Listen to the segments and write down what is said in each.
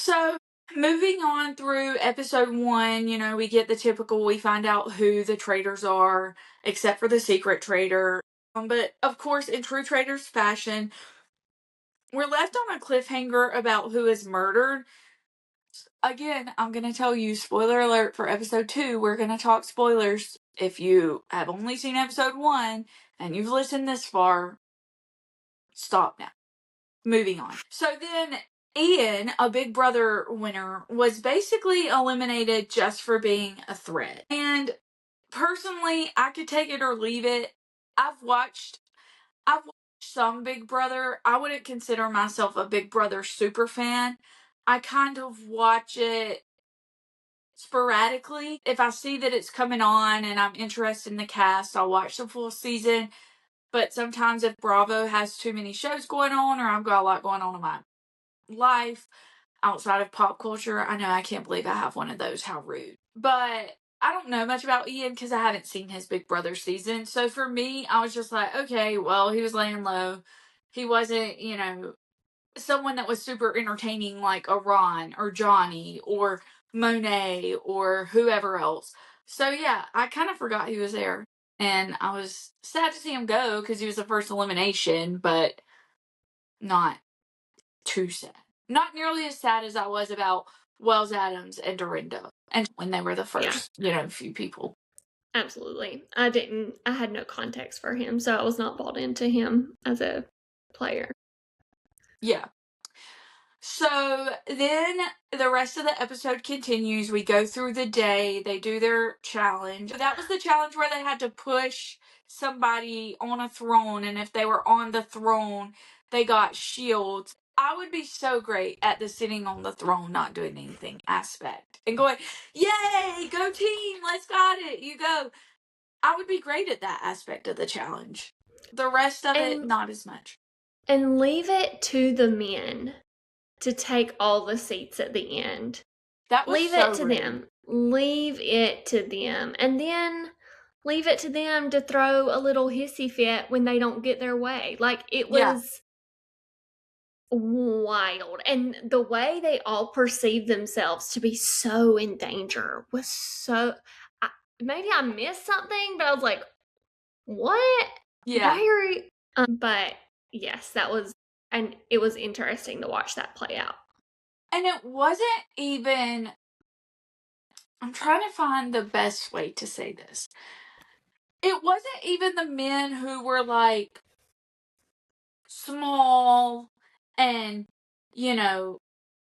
So, moving on through episode 1, we get the typical, we find out who the traitors are, except for the secret traitor. But, of course, in true traitors fashion, we're left on a cliffhanger about who is murdered. Again, I'm going to tell you, spoiler alert for episode 2, we're going to talk spoilers. If you have only seen episode 1 and you've listened this far, stop now. Moving on. So then Ian, a Big Brother winner, was basically eliminated just for being a threat. And personally, I could take it or leave it. I've watched some Big Brother. I wouldn't consider myself a Big Brother super fan. I kind of watch it sporadically. If I see that it's coming on and I'm interested in the cast, I'll watch the full season. But sometimes if Bravo has too many shows going on, or I've got a lot going on in my life outside of pop culture, I know I can't believe I have one of those. How rude. But I don't know much about Ian because I haven't seen his Big Brother season. So for me, I was just like, okay, well, he was laying low. He wasn't, someone that was super entertaining like a Ron or Johnny or Monet or whoever else. So yeah, I kind of forgot he was there. And I was sad to see him go because he was the first elimination, but not too sad. Not nearly as sad as I was about Wells Adams and Dorinda, and when they were the first, few people. Absolutely. I had no context for him, so I was not bought into him as a player. Yeah. So then the rest of the episode continues. We go through the day. They do their challenge. That was the challenge where they had to push somebody on a throne, and if they were on the throne, they got shields. I would be so great at the sitting on the throne, not doing anything aspect, and going, yay, go team, let's got it, you go. I would be great at that aspect of the challenge. The rest of it, not as much. And leave it to the men to take all the seats at the end. That was leave it to them. Leave it to them. And then leave it to them to throw a little hissy fit when they don't get their way. Like, it was wild. And the way they all perceived themselves to be so in danger was so... maybe I missed something, but I was like, what? Yeah. Why are you... but yes, that was... and it was interesting to watch that play out. And it wasn't even... I'm trying to find the best way to say this. It wasn't even the men who were, like, small and,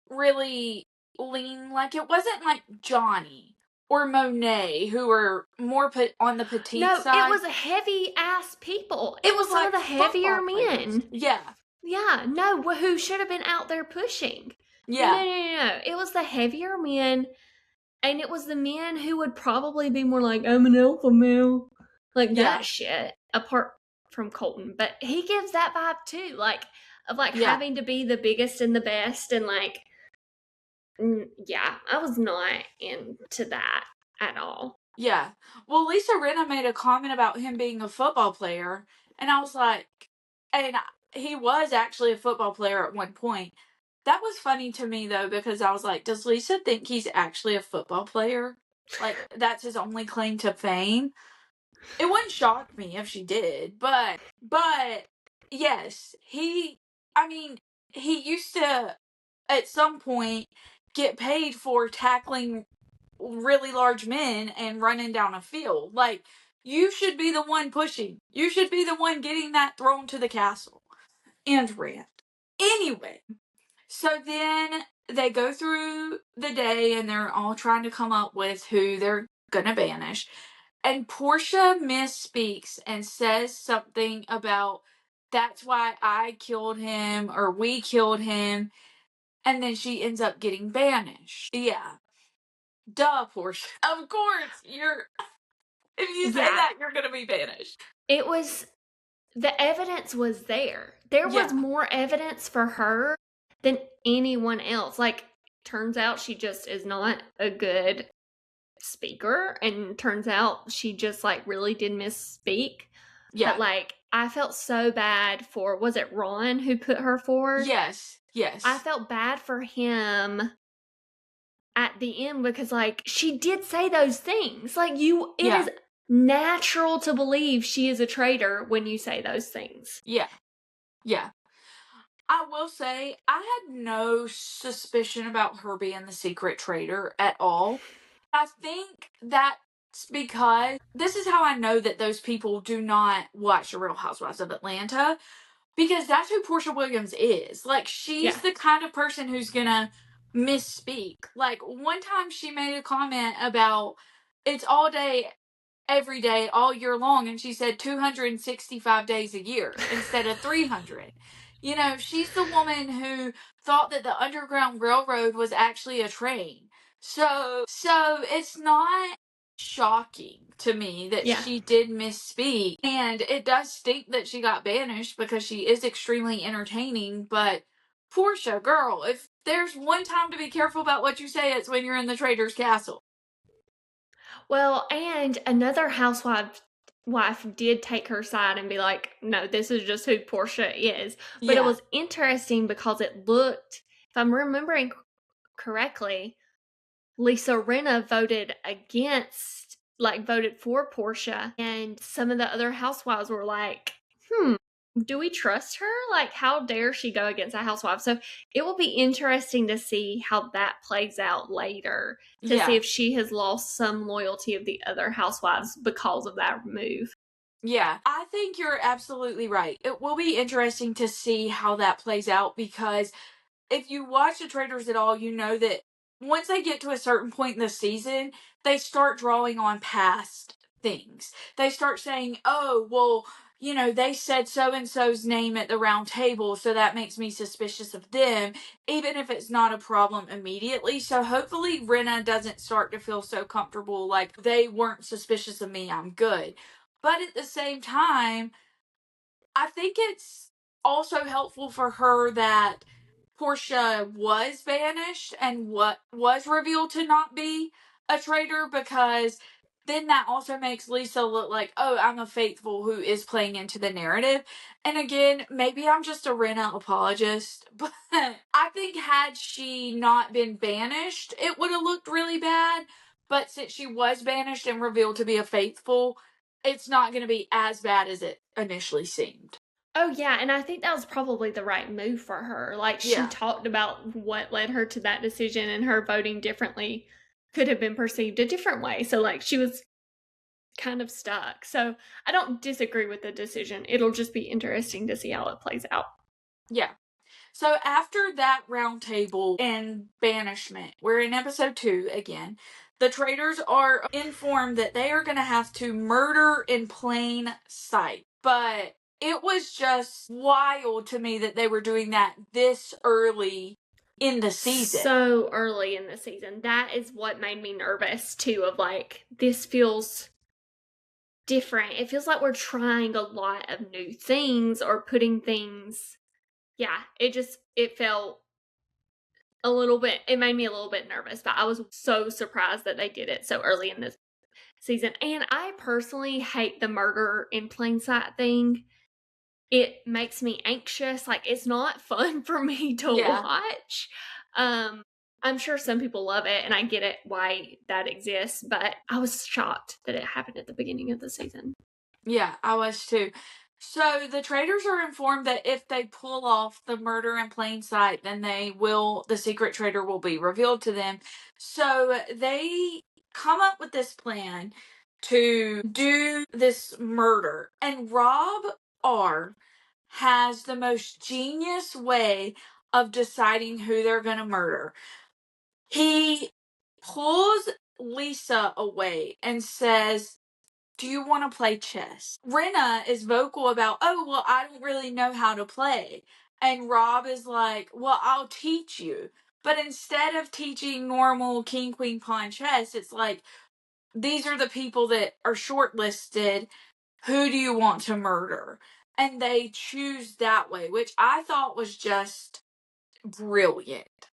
really lean. Like, it wasn't like Johnny or Monet, who were more on the petite side. No, it was heavy-ass people. It was some of the heavier men. Yeah. Yeah, no, who should have been out there pushing. Yeah. No. It was the heavier men, and it was the men who would probably be more like, I'm an alpha male. Like, that shit, apart from Colton. But he gives that vibe, too, having to be the biggest and the best, and, I was not into that at all. Yeah. Well, Lisa Rinna made a comment about him being a football player, and I was like, and he was actually a football player at one point. That was funny to me, though, because I was like, does Lisa think he's actually a football player? Like, that's his only claim to fame? It wouldn't shock me if she did, but yes, he used to, at some point, get paid for tackling really large men and running down a field. Like, you should be the one pushing. You should be the one getting that thrown to the castle. And rant. Anyway, so then they go through the day and they're all trying to come up with who they're gonna banish. And Portia misspeaks and says something about, that's why I killed him, or we killed him. And then she ends up getting banished. Yeah. Duh, Portia. Of course, if you say that, you're gonna be banished. It was, the evidence was there. There was more evidence for her than anyone else. Like, turns out she just is not a good speaker, and turns out she just, really did misspeak. Yeah. But, I felt so bad for, was it Ron who put her forward? Yes. I felt bad for him at the end because, like, she did say those things. Like, it is natural to believe she is a traitor when you say those things. Yeah. Yeah. I will say, I had no suspicion about her being the secret traitor at all. I think that's because this is how I know that those people do not watch The Real Housewives of Atlanta, because that's who Portia Williams is. Like, she's the kind of person who's gonna misspeak. Like, one time she made a comment about it's all day, every day, all year long, and she said 265 days a year instead of 300. You know, she's the woman who thought that the Underground Railroad was actually a train. So it's not shocking to me that she did misspeak, and it does stink that she got banished because she is extremely entertaining. But Portia, girl, if there's one time to be careful about what you say, it's when you're in the Traitor's Castle. Well, and another wife did take her side and be like, no, this is just who Portia is. But it was interesting because it looked, if I'm remembering correctly, Lisa Rinna voted for Portia, and some of the other housewives were like, do we trust her? Like, how dare she go against a housewife? So it will be interesting to see how that plays out later, to see if she has lost some loyalty of the other housewives because of that move. Yeah, I think you're absolutely right. It will be interesting to see how that plays out, because if you watch The Traitors at all, you know that once they get to a certain point in the season, they start drawing on past things. They start saying, oh, well, you know, they said so-and-so's name at the round table, so that makes me suspicious of them, even if it's not a problem immediately. So hopefully Rinna doesn't start to feel so comfortable, like, they weren't suspicious of me, I'm good. But at the same time, I think it's also helpful for her that Portia was banished and what was revealed to not be a traitor, because then that also makes Lisa look like, oh, I'm a faithful who is playing into the narrative. And again, maybe I'm just a Rinna apologist, but I think had she not been banished, it would have looked really bad. But since she was banished and revealed to be a faithful, it's not going to be as bad as it initially seemed. Oh, yeah, and I think that was probably the right move for her. Like, she talked about what led her to that decision, and her voting differently could have been perceived a different way. So, like, she was kind of stuck. So, I don't disagree with the decision. It'll just be interesting to see how it plays out. Yeah. So after that round table and banishment, we're in episode 2 again. The traitors are informed that they are going to have to murder in plain sight. But it was just wild to me that they were doing that this early in the season. So early in the season. That is what made me nervous, too, of like, this feels different. It feels like we're trying a lot of new things or putting things. Yeah, it felt a little bit, it made me a little bit nervous, but I was so surprised that they did it so early in this season. And I personally hate the murder in plain sight thing. It makes me anxious. Like, it's not fun for me to watch. I'm sure some people love it, and I get it why that exists, but I was shocked that it happened at the beginning of the season. Yeah, I was too. So the traitors are informed that if they pull off the murder in plain sight, then the secret traitor will be revealed to them. So they come up with this plan to do this murder. And Rob R has the most genius way of deciding who they're going to murder. He pulls Lisa away and says, do you want to play chess? Rinna is vocal about, oh, well, I don't really know how to play. And Rob is like, well, I'll teach you. But instead of teaching normal king, queen, pawn chess, it's like, these are the people that are shortlisted. Who do you want to murder? And they choose that way, which I thought was just brilliant.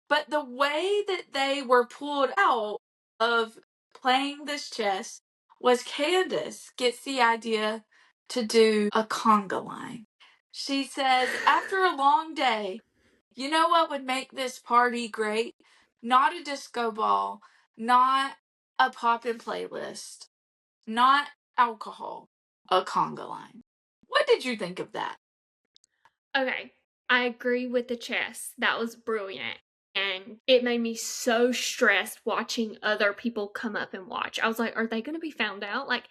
But the way that they were pulled out of playing this chess was Candace gets the idea to do a conga line. She says, after a long day, you know what would make this party great? not a disco ball, not a pop-in playlist, not alcohol, a conga line. What did you think of that? Okay, I agree with the chess. That was brilliant. And it made me so stressed watching other people come up and watch. I was like, are they going to be found out? Like,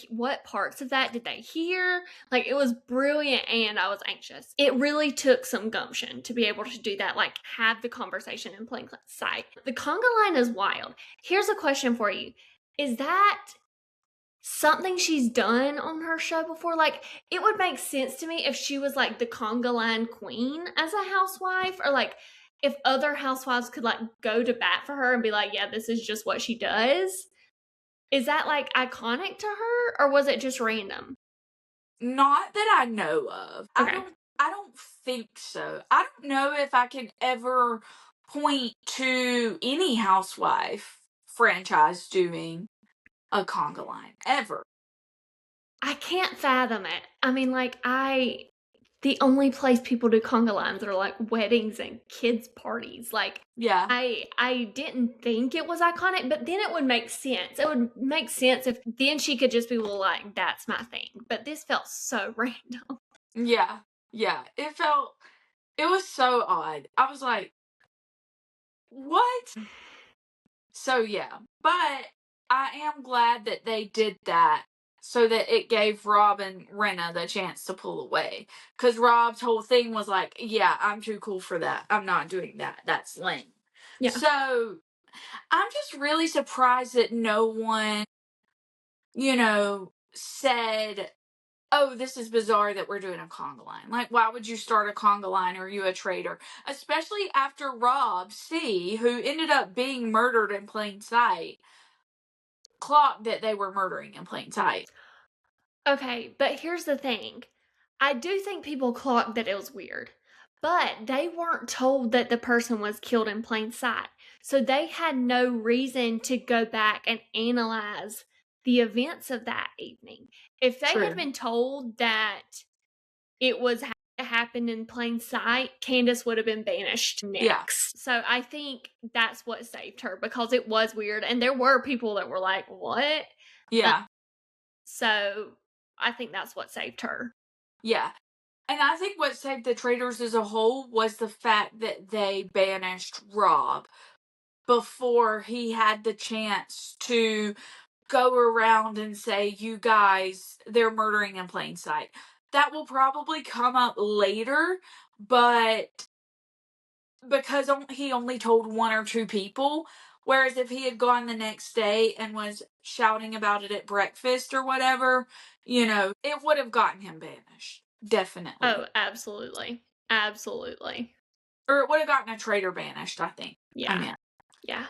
what parts of that did they hear? Like, it was brilliant and I was anxious. It really took some gumption to be able to do that, like, have the conversation in plain sight. The conga line is wild. Here's a question for you. Is that something she's done on her show before? Like, it would make sense to me if she was like the conga line queen as a housewife, or like if other housewives could like go to bat for her and be like, yeah, this is just what she does. Is that like iconic to her, or was it just random? Not that I know of. Okay. I don't think so. I don't know if I can ever point to any housewife franchise doing a conga line ever. I can't fathom it. I mean, like, the only place people do conga lines are like weddings and kids' parties. Like, Yeah. I didn't think it was iconic, but then it would make sense. It would make sense if then she could just be like, that's my thing. But this felt so random. Yeah. Yeah. It was so odd. I was like, what? So yeah. But I am glad that they did that so that it gave Rob and Renna the chance to pull away. Because Rob's whole thing was like, yeah, I'm too cool for that. I'm not doing that. That's lame. Yeah. So I'm just really surprised that no one, said, oh, this is bizarre that we're doing a conga line. Like, why would you start a conga line? Are you a traitor? Especially after Rob C., who ended up being murdered in plain sight, clocked that they were murdering in plain sight. Okay, but here's the thing. I do think people clocked that it was weird, but they weren't told that the person was killed in plain sight. So they had no reason to go back and analyze the events of that evening. If they had been told that it was happened in plain sight, Candace would have been banished next. Yeah. So I think that's what saved her, because it was weird. And there were people that were like, what? Yeah. So I think that's what saved her. Yeah. And I think what saved the traitors as a whole was the fact that they banished Rob before he had the chance to go around and say, you guys, they're murdering in plain sight. That will probably come up later, but because he only told one or two people, whereas if he had gone the next day and was shouting about it at breakfast or whatever, it would have gotten him banished. Definitely. Oh, absolutely. Absolutely. Or it would have gotten a traitor banished, I think. Yeah. I mean. Yeah.